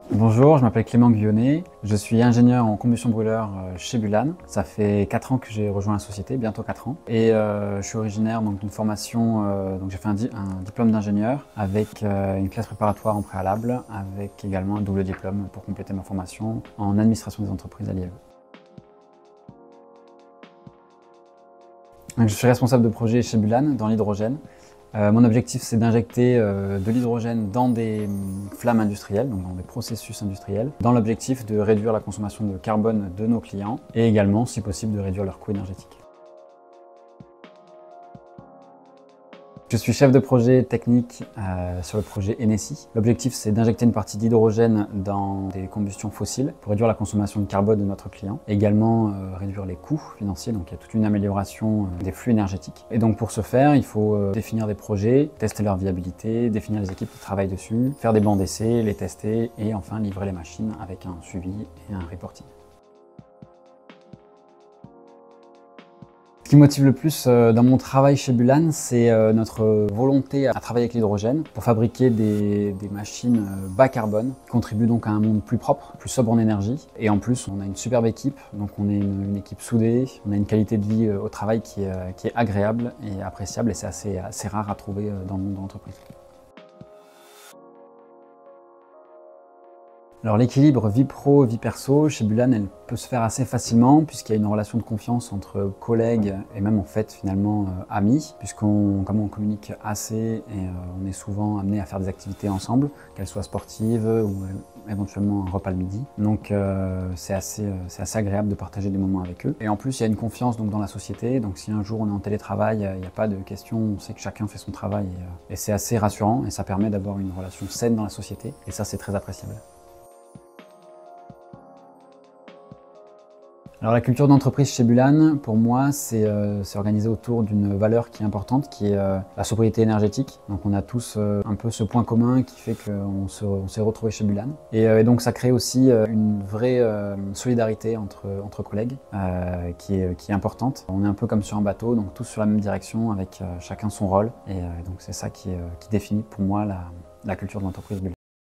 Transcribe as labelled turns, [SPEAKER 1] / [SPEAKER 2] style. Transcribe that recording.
[SPEAKER 1] Bonjour, je m'appelle Clément Guyonnet, je suis ingénieur en combustion brûleur chez Bulan. Ça fait 4 ans que j'ai rejoint la société, bientôt 4 ans. Et je suis originaire d'une formation, j'ai fait un diplôme d'ingénieur avec une classe préparatoire en préalable, avec également un double diplôme pour compléter ma formation en administration des entreprises à l'IAE. Je suis responsable de projet chez Bulan dans l'hydrogène. Mon objectif, c'est d'injecter de l'hydrogène dans des flammes industrielles, donc dans des processus industriels, dans l'objectif de réduire la consommation de carbone de nos clients et également, si possible, de réduire leur coût énergétique. Je suis chef de projet technique sur le projet Enessi. L'objectif, c'est d'injecter une partie d'hydrogène dans des combustions fossiles pour réduire la consommation de carbone de notre client. Également réduire les coûts financiers, donc il y a toute une amélioration des flux énergétiques. Et donc pour ce faire, il faut définir des projets, tester leur viabilité, définir les équipes qui travaillent dessus, faire des bancs d'essai, les tester et enfin livrer les machines avec un suivi et un reporting. Ce qui me motive le plus dans mon travail chez Bulan, c'est notre volonté à travailler avec l'hydrogène pour fabriquer des machines bas carbone qui contribuent donc à un monde plus propre, plus sobre en énergie. Et en plus, on a une superbe équipe, donc on est une équipe soudée, on a une qualité de vie au travail qui est agréable et appréciable et c'est assez rare à trouver dans le monde de l'entreprise. Alors l'équilibre vie pro, vie perso, chez Bulan, elle peut se faire assez facilement puisqu'il y a une relation de confiance entre collègues et même en fait finalement amis, comme on communique assez et on est souvent amené à faire des activités ensemble, qu'elles soient sportives ou éventuellement un repas le midi. Donc c'est assez agréable de partager des moments avec eux. Et en plus il y a une confiance donc, dans la société, donc si un jour on est en télétravail, il n'y a pas de question, on sait que chacun fait son travail et c'est assez rassurant et ça permet d'avoir une relation saine dans la société et ça c'est très appréciable. Alors la culture d'entreprise chez Bulan, pour moi, c'est organisé autour d'une valeur qui est importante, qui est la sobriété énergétique. Donc on a tous un peu ce point commun qui fait qu'on s'est retrouvés chez Bulan. Et donc ça crée aussi une vraie solidarité entre collègues qui est importante. On est un peu comme sur un bateau, donc tous sur la même direction avec chacun son rôle. Et donc c'est ça qui définit pour moi la culture de l'entreprise Bulan.